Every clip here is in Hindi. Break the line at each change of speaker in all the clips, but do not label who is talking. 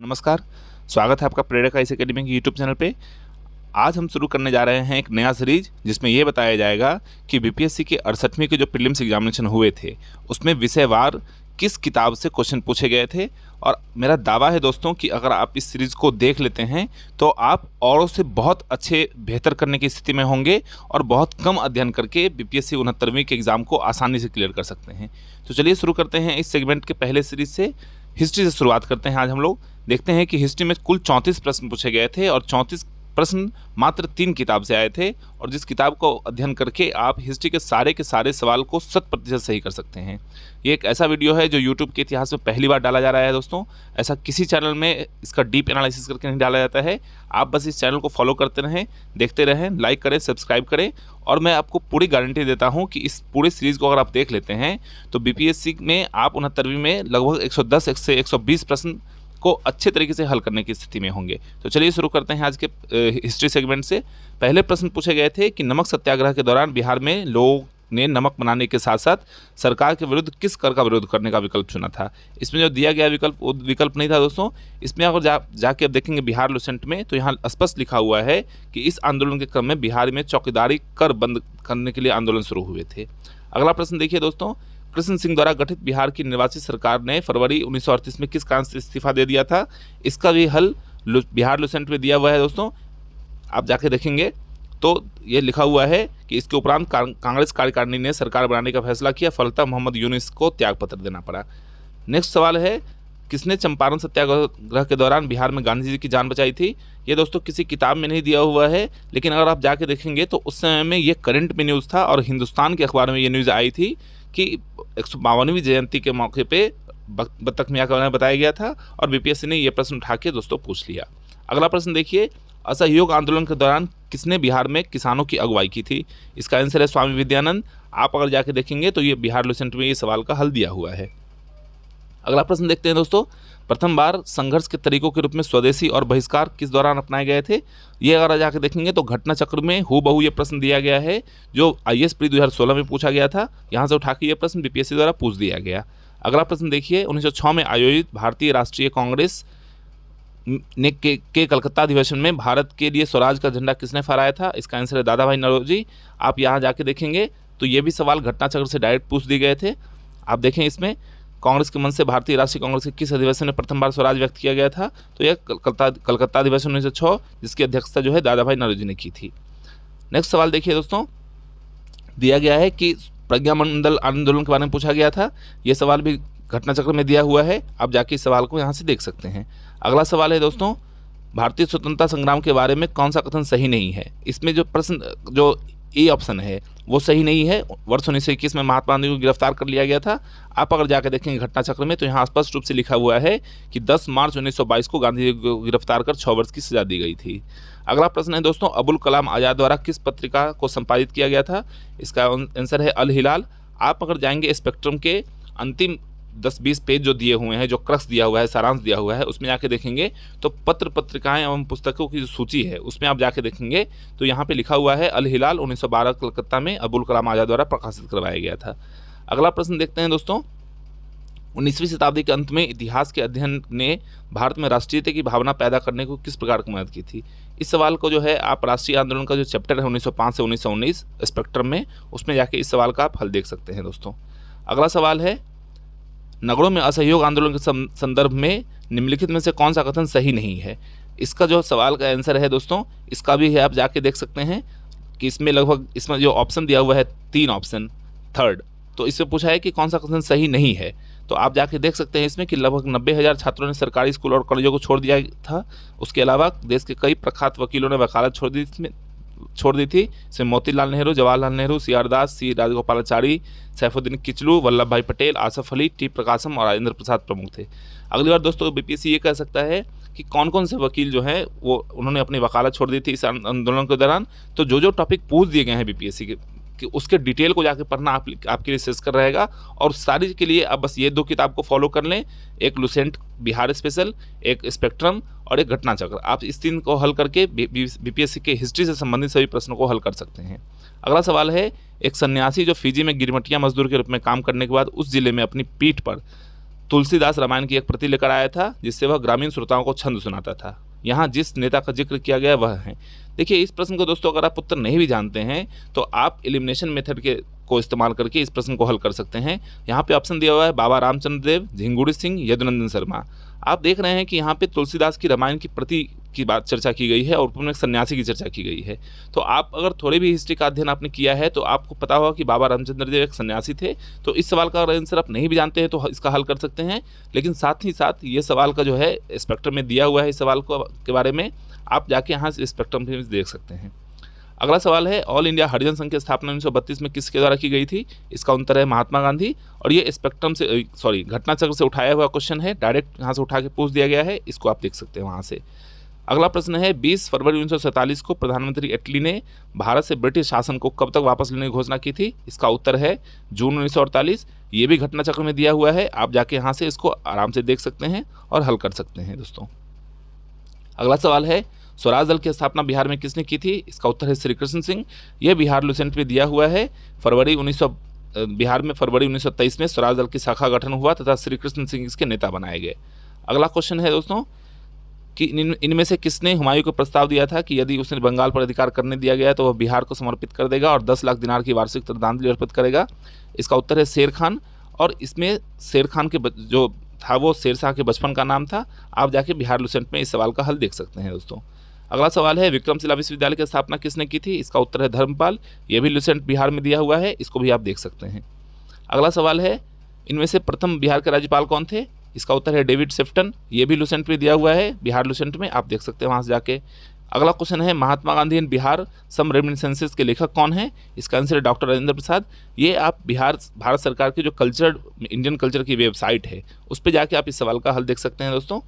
नमस्कार। स्वागत है आपका प्रेरक आईएएस एकेडमी के यूट्यूब चैनल पे। आज हम शुरू करने जा रहे हैं एक नया सीरीज जिसमें ये बताया जाएगा कि बीपीएससी के 68वें के जो प्रीलिम्स एग्जामिनेशन हुए थे उसमें विषयवार किस किताब से क्वेश्चन पूछे गए थे। और मेरा दावा है दोस्तों कि अगर आप इस सीरीज़ को देख लेते हैं तो आप औरों से बहुत अच्छे बेहतर करने की स्थिति में होंगे और बहुत कम अध्ययन करके बीपीएससी 69वीं के एग्ज़ाम को आसानी से क्लियर कर सकते हैं। तो चलिए शुरू करते हैं इस सेगमेंट के पहले सीरीज से। हिस्ट्री से शुरुआत करते हैं। आज हम लोग देखते हैं कि हिस्ट्री में कुल 34 प्रश्न पूछे गए थे और 34 प्रश्न मात्र 3 किताब से आए थे। और जिस किताब को अध्ययन करके आप हिस्ट्री के सारे सवाल को 100% सही कर सकते हैं। ये एक ऐसा वीडियो है जो यूट्यूब के इतिहास में पहली बार डाला जा रहा है दोस्तों। ऐसा किसी चैनल में इसका डीप एनालिसिस करके नहीं डाला जाता है। आप बस इस चैनल को फॉलो करते रहें, देखते रहें, लाइक करें, सब्सक्राइब करें। और मैं आपको पूरी गारंटी देता हूं कि इस पूरे सीरीज़ को अगर आप देख लेते हैं तो बीपीएससी में आप 69वीं में लगभग 110 से 120 प्रश्न को अच्छे तरीके से हल करने की स्थिति में होंगे। तो चलिए शुरू करते हैं आज के हिस्ट्री सेगमेंट से। पहले प्रश्न पूछे गए थे कि नमक सत्याग्रह के दौरान बिहार में लोगों ने नमक बनाने के साथ साथ सरकार के विरुद्ध किस कर का विरोध करने का विकल्प चुना था। इसमें जो दिया गया विकल्प वो विकल्प नहीं था दोस्तों। इसमें अगर जाके आप देखेंगे बिहार लुसेंट में तो यहाँ स्पष्ट लिखा हुआ है कि इस आंदोलन के क्रम में बिहार में चौकीदारी कर बंद करने के लिए आंदोलन शुरू हुए थे। अगला प्रश्न देखिए दोस्तों, कृष्ण सिंह द्वारा गठित बिहार की निर्वाचित सरकार ने फरवरी 1938 में किस कारण से इस्तीफा दे दिया था। इसका भी हल बिहार लुसेंट में दिया हुआ है दोस्तों। आप जाके देखेंगे तो ये लिखा हुआ है कि इसके उपरांत कांग्रेस कार्यकारिणी ने सरकार बनाने का फैसला किया, फलतः मोहम्मद यूनुस को त्यागपत्र देना पड़ा। नेक्स्ट सवाल है, किसने चंपारण सत्याग्रह के दौरान बिहार में गांधी जी की जान बचाई थी। ये दोस्तों किसी किताब में नहीं दिया हुआ है, लेकिन अगर आप जाके देखेंगे तो उस समय में ये करंट में न्यूज़ था और हिंदुस्तान के अखबार में ये न्यूज़ आई थी कि 152वीं जयंती के मौके पे बत्तख मियाँ का बारे में बताया गया था और बीपीएससी ने ये प्रश्न उठा के दोस्तों पूछ लिया। अगला प्रश्न देखिए, असहयोग आंदोलन के दौरान किसने बिहार में किसानों की अगुवाई की थी। इसका आंसर है स्वामी विद्यानंद। आप अगर जाके देखेंगे तो ये बिहार लुसेंट में ये सवाल का हल दिया हुआ है। अगला प्रश्न देखते हैं दोस्तों, प्रथम बार संघर्ष के तरीकों के रूप में स्वदेशी और बहिष्कार किस दौरान अपनाए गए थे। ये अगर जाके देखेंगे तो घटना चक्र में हूबहू ये प्रश्न दिया गया है जो आईएएस प्री 2016 में पूछा गया था। यहाँ से उठा के ये प्रश्न बीपीएससी द्वारा पूछ दिया गया। अगला प्रश्न देखिए, 1906 में आयोजित भारतीय राष्ट्रीय कांग्रेस ने के कलकत्ता अधिवेशन में भारत के लिए स्वराज का झंडा किसने फहराया था। इसका आंसर है दादा भाई नौरोजी। आप यहाँ जाके देखेंगे तो ये भी सवाल घटना चक्र से डायरेक्ट पूछ दिए गए थे। आप देखें इसमें कांग्रेस के मन से भारतीय राष्ट्रीय कांग्रेस के किस अधिवेशन में प्रथम बार स्वराज व्यक्त किया गया था। तो यह कलकत्ता अधिवेशन 1906 जिसकी अध्यक्षता जो है दादा भाई नौरोजी ने की थी। नेक्स्ट सवाल देखिए दोस्तों, दिया गया है कि प्रज्ञामंडल आंदोलन के बारे में पूछा गया था। यह सवाल भी घटना चक्र में दिया हुआ है। आप जाके इस सवाल को यहाँ से देख सकते हैं। अगला सवाल है दोस्तों, भारतीय स्वतंत्रता संग्राम के बारे में कौन सा कथन सही नहीं है। इसमें जो प्रश्न जो ए ऑप्शन है वो सही नहीं है। वर्ष 1921 में महात्मा गांधी को गिरफ्तार कर लिया गया था। आप अगर जाकर देखेंगे घटना चक्र में तो यहाँ स्पष्ट रूप से लिखा हुआ है कि 10 मार्च 1922 को गांधी जी को गिरफ्तार कर 6 वर्ष की सजा दी गई थी। अगला प्रश्न है दोस्तों, अबुल कलाम आज़ाद द्वारा किस पत्रिका को संपादित किया गया था। इसका आंसर है अल हिलाल। आप अगर जाएंगे स्पेक्ट्रम के अंतिम 10-20 पेज जो दिए हुए हैं, जो क्रक्स दिया हुआ है, सारांश दिया हुआ है, उसमें जाके देखेंगे तो पत्र पत्रिकाएं एवं पुस्तकों की जो सूची है उसमें आप जाके देखेंगे तो यहाँ पे लिखा हुआ है अल हिलाल 1912 कलकत्ता में अबुल कलाम आज़ाद द्वारा प्रकाशित करवाया गया था। अगला प्रश्न देखते हैं दोस्तों, 19वीं शताब्दी के अंत में इतिहास के अध्ययन ने भारत में राष्ट्रीयता की भावना पैदा करने को किस प्रकार की मदद की थी। इस सवाल को जो है आप राष्ट्रीय आंदोलन का जो चैप्टर है 1905 से 1919 स्पेक्ट्रम में, उसमें जाके इस सवाल का आप हल देख सकते हैं दोस्तों। अगला सवाल है, नगरों में असहयोग आंदोलन के संदर्भ में निम्नलिखित में से कौन सा कथन सही नहीं है। इसका जो सवाल का आंसर है दोस्तों, इसका भी है आप जाके देख सकते हैं कि इसमें जो ऑप्शन दिया हुआ है 3 ऑप्शन थर्ड, तो इसमें पूछा है कि कौन सा कथन सही नहीं है। तो आप जाके देख सकते हैं इसमें कि लगभग 90,000 छात्रों ने सरकारी स्कूल और कॉलेजों को छोड़ दिया था। उसके अलावा देश के कई प्रख्यात वकीलों ने वकालत छोड़ दी थी। इसमें मोतीलाल नेहरू, जवाहरलाल नेहरू, सी आर दास, सी राजगोपालाचारी, सैफुद्दीन किचलू, वल्लभ भाई पटेल, आसफ अली, टी प्रकाशम और राजेंद्र प्रसाद प्रमुख थे। अगली बार दोस्तों बीपीएससी ये कह सकता है कि कौन कौन से वकील जो हैं वो उन्होंने अपनी वकालत छोड़ दी थी इस आंदोलन के दौरान। तो जो टॉपिक पूछ दिए गए हैं बीपीएससी के कि उसके डिटेल को जाके पढ़ना आपके लिए शेष कर रहेगा। और सारी के लिए अब बस ये 2 किताब को फॉलो कर लें, एक लुसेंट बिहार स्पेशल, एक स्पेक्ट्रम और एक घटना चक्र। आप इस 3 को हल करके बीपीएससी के हिस्ट्री से संबंधित सभी प्रश्नों को हल कर सकते हैं। अगला सवाल है, एक सन्यासी जो फिजी में गिरमटिया मजदूर के रूप में काम करने के बाद उस जिले में अपनी पीठ पर तुलसीदास रामायण की एक प्रति लेकर आया था जिससे वह ग्रामीण श्रोताओं को छंद सुनाता था। यहाँ जिस नेता का जिक्र किया गया वह है। देखिए इस प्रश्न को दोस्तों अगर आप उत्तर नहीं भी जानते हैं तो आप एलिमिनेशन मेथड के को इस्तेमाल करके इस प्रश्न को हल कर सकते हैं। यहाँ पे ऑप्शन दिया हुआ है बाबा रामचंद्र देव, झिंगुड़ी सिंह, यदुनंदन शर्मा। आप देख रहे हैं कि यहाँ पे तुलसीदास की रामायण की प्रति की बात चर्चा की गई है और ऊपर में सन्यासी की चर्चा की गई है। तो आप अगर थोड़ी भी हिस्ट्री का अध्ययन आपने किया है तो आपको पता होगा कि बाबा रामचंद्र देव एक सन्यासी थे। तो इस सवाल का अगर आंसर आप नहीं भी जानते हैं तो इसका हल कर सकते हैं। लेकिन साथ ही साथ ये सवाल का जो है स्पेक्ट्रम में दिया हुआ है, इस सवाल को के बारे में आप जाके यहाँ से स्पेक्ट्रम भी देख सकते हैं। अगला सवाल है ऑल इंडिया हरिजन संघ की स्थापना 1932 में किसके द्वारा की गई थी? इसका उत्तर है महात्मा गांधी। और ये स्पेक्ट्रम से घटना चक्र से उठाया हुआ क्वेश्चन है, डायरेक्ट यहाँ से उठा के पूछ दिया गया है, इसको आप देख सकते हैं वहाँ से। अगला प्रश्न है 20 फरवरी 1947 को प्रधानमंत्री एटली ने भारत से ब्रिटिश शासन को कब तक वापस लेने की घोषणा की थी? इसका उत्तर है जून 1948। ये भी घटना चक्र में दिया हुआ है, आप जाके यहाँ से इसको आराम से देख सकते हैं और हल कर सकते हैं दोस्तों। अगला सवाल है स्वराज दल की स्थापना बिहार में किसने की थी? इसका उत्तर है श्री कृष्ण सिंह। यह बिहार लुसेंट में दिया हुआ है। बिहार में फरवरी 1923 में स्वराज दल की शाखा गठन हुआ तथा श्री कृष्ण सिंह इसके नेता बनाए गए। अगला क्वेश्चन है दोस्तों कि इनमें से किसने हुमायूं को प्रस्ताव दिया था कि यदि उसे बंगाल पर अधिकार करने दिया गया तो वह बिहार को समर्पित कर देगा और 10 लाख दिनार की वार्षिक श्रद्धांजलि अर्पित करेगा? इसका उत्तर है शेर खान। और इसमें शेर खान के जो था वो शेरशाह के बचपन का नाम था। आप जाके बिहार लुसेंट में इस सवाल का हल देख सकते हैं दोस्तों। अगला सवाल है विक्रमशिला विश्वविद्यालय की स्थापना किसने की थी? इसका उत्तर है धर्मपाल। ये भी लुसेंट बिहार में दिया हुआ है, इसको भी आप देख सकते हैं। अगला सवाल है इनमें से प्रथम बिहार के राज्यपाल कौन थे? इसका उत्तर है डेविड सेफ्टन। ये भी लुसेंट में दिया हुआ है, बिहार लुसेंट में, आप देख सकते हैं वहाँ से जाके। अगला क्वेश्चन है महात्मा गांधी इन बिहार सम रेमिनिसेंसेस के लेखक कौन है? इसका आंसर है डॉक्टर राजेंद्र प्रसाद। ये आप भारत सरकार की जो इंडियन कल्चर की वेबसाइट है उस पर जाके आप इस सवाल का हल देख सकते हैं दोस्तों।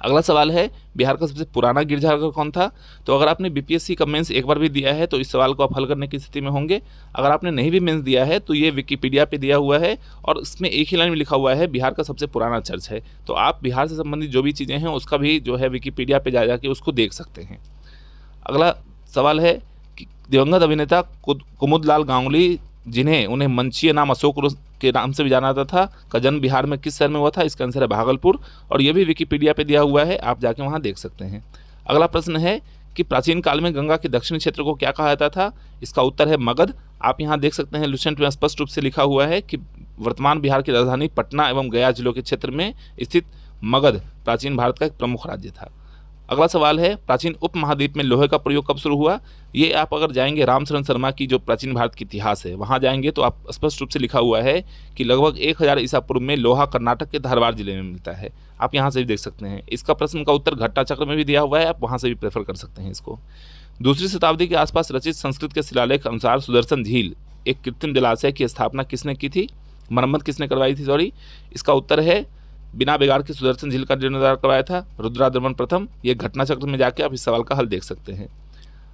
अगला सवाल है बिहार का सबसे पुराना गिरजाघर कौन था? तो अगर आपने बीपीएससी का मेंस एक बार भी दिया है तो इस सवाल को आप हल करने की स्थिति में होंगे। अगर आपने नहीं भी मेंस दिया है तो ये विकिपीडिया पे दिया हुआ है और इसमें एक ही लाइन में लिखा हुआ है बिहार का सबसे पुराना चर्च है। तो आप बिहार से संबंधित जो भी चीज़ें हैं उसका भी जो है विकिपीडिया पे जा जाके उसको देख सकते हैं। अगला सवाल है कि दिवंगत अभिनेता कुमुदलाल गांगुली जिन्हें उन्हें मंचीय नाम अशोक के नाम से भी जाना जाता था का जन्म बिहार में किस शहर में हुआ था? इसका आंसर है भागलपुर। और ये भी विकिपीडिया पे दिया हुआ है, आप जाके वहाँ देख सकते हैं। अगला प्रश्न है कि प्राचीन काल में गंगा के दक्षिणी क्षेत्र को क्या कहा जाता था? इसका उत्तर है मगध। आप यहाँ देख सकते हैं लुसेंट में स्पष्ट रूप से लिखा हुआ है कि वर्तमान बिहार की राजधानी पटना एवं गया जिलों के क्षेत्र में स्थित मगध प्राचीन भारत का एक प्रमुख राज्य था। अगला सवाल है प्राचीन उपमहाद्वीप में लोहे का प्रयोग कब शुरू हुआ? ये आप अगर जाएंगे रामशरण शर्मा की जो प्राचीन भारत की इतिहास है वहाँ जाएंगे तो आप स्पष्ट रूप से लिखा हुआ है कि लगभग 1000 ईसा पूर्व में लोहा कर्नाटक के धारवाड़ जिले में मिलता है। आप यहाँ से भी देख सकते हैं। इसका प्रश्न का उत्तर घट्टा चक्र में भी दिया हुआ है, आप वहाँ से भी प्रेफर कर सकते हैं इसको। दूसरी शताब्दी के आसपास रचित संस्कृत के शिलालेख अनुसार सुदर्शन झील एक कृत्रिम जलाशय की स्थापना किसने की थी? मरम्मत किसने करवाई थी? सॉरी, इसका उत्तर है बिना बिगाड़ के सुदर्शन झील का जीर्णोद्धार करवाया था रुद्राद्रमन प्रथम। ये घटना चक्र में जाके आप इस सवाल का हल देख सकते हैं।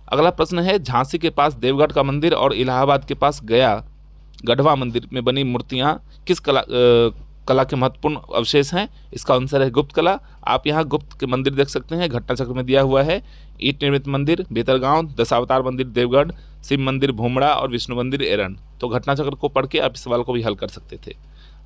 अगला प्रश्न है झांसी के पास देवगढ़ का मंदिर और इलाहाबाद के पास गढ़वा मंदिर में बनी मूर्तियां किस कला के महत्वपूर्ण अवशेष हैं? इसका आंसर है गुप्त कला। आप यहाँ गुप्त के मंदिर देख सकते हैं, घटना चक्र में दिया हुआ है। ईट निर्मित मंदिर बेतरगांव, दशावतार मंदिर देवगढ़, शिव मंदिर भूमड़ा और विष्णु मंदिर एरन। तो घटना चक्र को पढ़ के आप इस सवाल को भी हल कर सकते थे।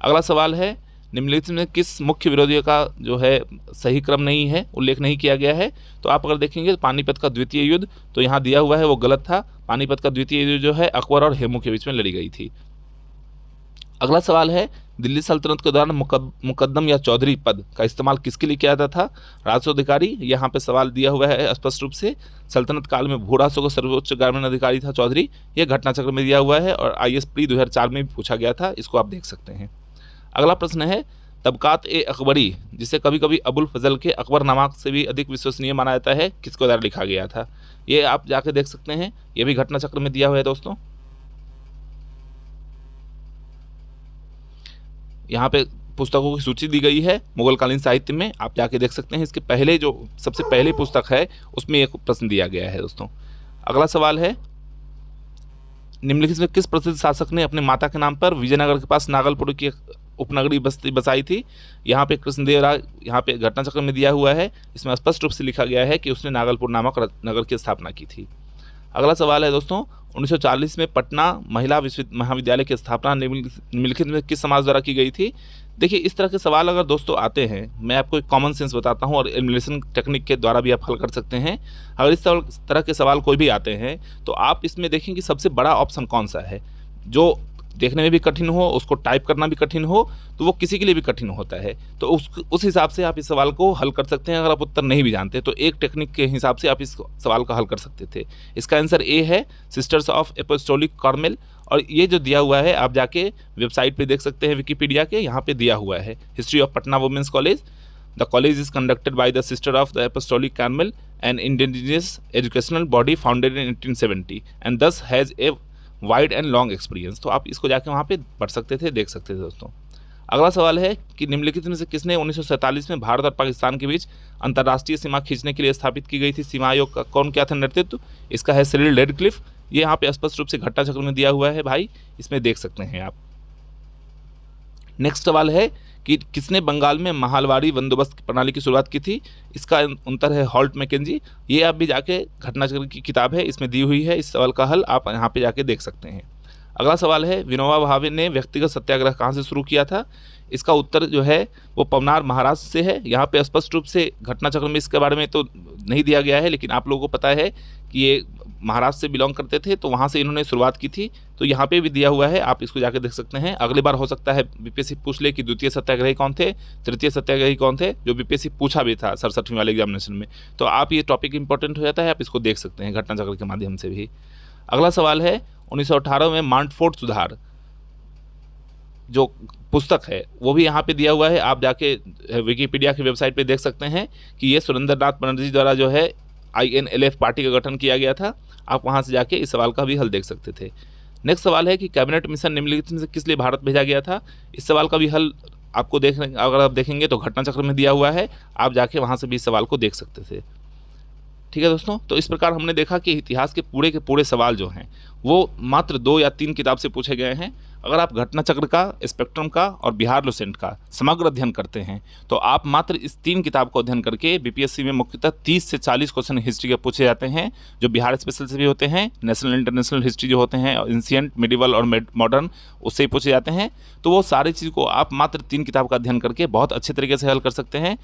अगला सवाल है निम्नलिखित में किस मुख्य विरोधियों का जो है सही क्रम नहीं है, उल्लेख नहीं किया गया है? तो आप अगर देखेंगे तो पानीपत का द्वितीय युद्ध तो यहाँ दिया हुआ है वो गलत था। पानीपत का द्वितीय युद्ध जो है अकबर और हेमू के बीच में लड़ी गई थी। अगला सवाल है दिल्ली सल्तनत के दौरान मुकद्दम या चौधरी पद का इस्तेमाल किसके लिए किया जाता था? राजस्व अधिकारी। यहाँ पे सवाल दिया हुआ है स्पष्ट रूप से। सल्तनत काल में भूराजस्व का सर्वोच्च ग्रामीण अधिकारी था चौधरी। ये घटना चक्र में दिया हुआ है और IAS प्री 2004 में भी पूछा गया था, इसको आप देख सकते हैं। अगला प्रश्न है तबकात ए अकबरी जिसे कभी कभी अबुल फजल के अकबरनामा से भी अधिक विश्वसनीय माना जाता है, किसके द्वारा लिखा गया था? ये आप जाके देख सकते हैं, ये भी घटना चक्र में दिया हुआ है दोस्तों। यहाँ पे पुस्तकों की सूची दी गई है मुगलकालीन साहित्य में, आप जाके देख सकते हैं। इसके पहले जो सबसे पहली पुस्तक है उसमें एक प्रश्न दिया गया है दोस्तों। अगला सवाल है निम्नलिखित में किस प्रसिद्ध शासक ने अपने माता के नाम पर विजयनगर के पास नागलपुर की उपनगरी बस्ती बसाई थी? यहाँ पे कृष्णदेव राय यहाँ पे घटना चक्र में दिया हुआ है। इसमें स्पष्ट रूप से लिखा गया है कि उसने नागलपुर नामक नगर की स्थापना की थी। अगला सवाल है दोस्तों, 1940 में पटना महिला महाविद्यालय की स्थापना निम्नलिखित में किस समाज द्वारा की गई थी। देखिए, इस तरह के सवाल अगर दोस्तों आते हैं, मैं आपको एक कॉमन सेंस बताता हूं और एलिमिनेशन टेक्निक के द्वारा भी आप हल कर सकते हैं। अगर इस तरह के सवाल कोई भी आते हैं तो आप इसमें देखें कि सबसे बड़ा ऑप्शन कौन सा है। जो देखने में भी कठिन हो, उसको टाइप करना भी कठिन हो, तो वो किसी के लिए भी कठिन होता है। तो उस हिसाब से आप इस सवाल को हल कर सकते हैं। अगर आप उत्तर नहीं भी जानते तो एक टेक्निक के हिसाब से आप इस सवाल का हल कर सकते थे। इसका आंसर ए है, सिस्टर्स ऑफ एपोस्टोलिक कार्मेल। और ये जो दिया हुआ है आप जाके वेबसाइट पे देख सकते हैं, विकिपीडिया के, यहाँ पे दिया हुआ है, history of Patna women's college. The college is conducted by the sister of the apostolic Carmel, an indigenous educational body founded in 1870 and this has a wide and long experience. तो आप इसको जाके वहाँ पे पढ़ सकते थे, देख सकते थे दोस्तों। अगला सवाल है कि निम्नलिखित में से किसने 1947 में भारत और पाकिस्तान के बीच अंतर्राष्ट्रीय सीमा खींचने के लिए स्थापित की गई थी सीमा आयोग का कौन क्या था नेतृत्व। इसका है सिरिल रेडक्लिफ। ये यहाँ पे स्पष्ट रूप से घटना चक्र में दिया हुआ है भाई, इसमें देख सकते हैं आप। नेक्स्ट सवाल है कि किसने बंगाल में महालवाड़ी बंदोबस्त प्रणाली की शुरुआत की थी। इसका उत्तर है हॉल्ट मैकेंजी। ये आप भी जाके घटना चक्र की किताब है, इसमें दी हुई है। इस सवाल का हल आप यहाँ पे जाके देख सकते हैं। अगला सवाल है, विनोबा भावे ने व्यक्तिगत सत्याग्रह कहाँ से शुरू किया था। इसका उत्तर जो है वो पवनार महाराष्ट्र से है। यहाँ पे स्पष्ट रूप से घटना चक्र में इसके बारे में तो नहीं दिया गया है, लेकिन आप लोगों को पता है कि ये महाराष्ट्र से बिलोंग करते थे, तो वहाँ से इन्होंने शुरुआत की थी। तो यहाँ पे भी दिया हुआ है, आप इसको जाके देख सकते हैं। अगली बार हो सकता है बीपीएससी पूछ ले कि द्वितीय सत्याग्रही कौन थे, तृतीय सत्याग्रही कौन थे, जो बीपीएससी पूछा भी था 67वीं वाले एग्जामिनेशन में। तो आप ये टॉपिक इंपॉर्टेंट हो जाता है, आप इसको देख सकते हैं घटना चक्र के माध्यम से भी। अगला सवाल है, 1918 में मांटफोर्ट सुधार जो पुस्तक है वो भी यहाँ पे दिया हुआ है। आप जाके विकिपीडिया की वेबसाइट पे देख सकते हैं कि ये सुरेंद्रनाथ बनर्जी द्वारा जो है INLF पार्टी का गठन किया गया था। आप वहाँ से जाके इस सवाल का भी हल देख सकते थे। नेक्स्ट सवाल है कि कैबिनेट मिशन निम्नलिखित में से किस लिए भारत भेजा गया था। इस सवाल का भी हल आपको अगर आप देखेंगे तो घटना चक्र में दिया हुआ है, आप जाके वहाँ से भी इस सवाल को देख सकते थे। ठीक है दोस्तों, तो इस प्रकार हमने देखा कि इतिहास के पूरे सवाल जो हैं वो मात्र 2 या 3 किताब से पूछे गए हैं। अगर आप घटना चक्र का, स्पेक्ट्रम का और बिहार लुसेंट का समग्र अध्ययन करते हैं तो आप मात्र इस 3 किताब को अध्ययन करके बीपीएससी में मुख्यतः 30 से 40 क्वेश्चन हिस्ट्री के पूछे जाते हैं, जो बिहार स्पेशल से भी होते हैं, नेशनल इंटरनेशनल हिस्ट्री जो होते हैं, एंशिएंट, मिडिवल और मॉडर्न, उससे ही पूछे जाते हैं। तो वो सारी चीज़ को आप मात्र 3 किताब का अध्ययन करके बहुत अच्छे तरीके से हल कर सकते हैं।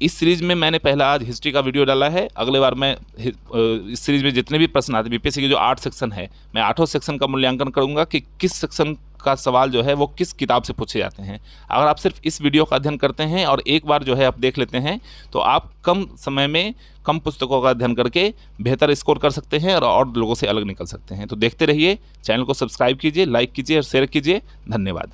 इस सीरीज में मैंने पहला आज हिस्ट्री का वीडियो डाला है। अगले बार मैं इस सीरीज में जितने भी प्रश्न आते हैं, बीपीएससी के जो 8 सेक्शन है, मैं 8 सेक्शन का मूल्यांकन करूंगा कि किस सेक्शन का सवाल जो है वो किस किताब से पूछे जाते हैं। अगर आप सिर्फ इस वीडियो का अध्ययन करते हैं और एक बार जो है आप देख लेते हैं तो आप कम समय में कम पुस्तकों का अध्ययन करके बेहतर स्कोर कर सकते हैं और लोगों से अलग निकल सकते हैं। तो देखते रहिए, चैनल को सब्सक्राइब कीजिए, लाइक कीजिए और शेयर कीजिए। धन्यवाद।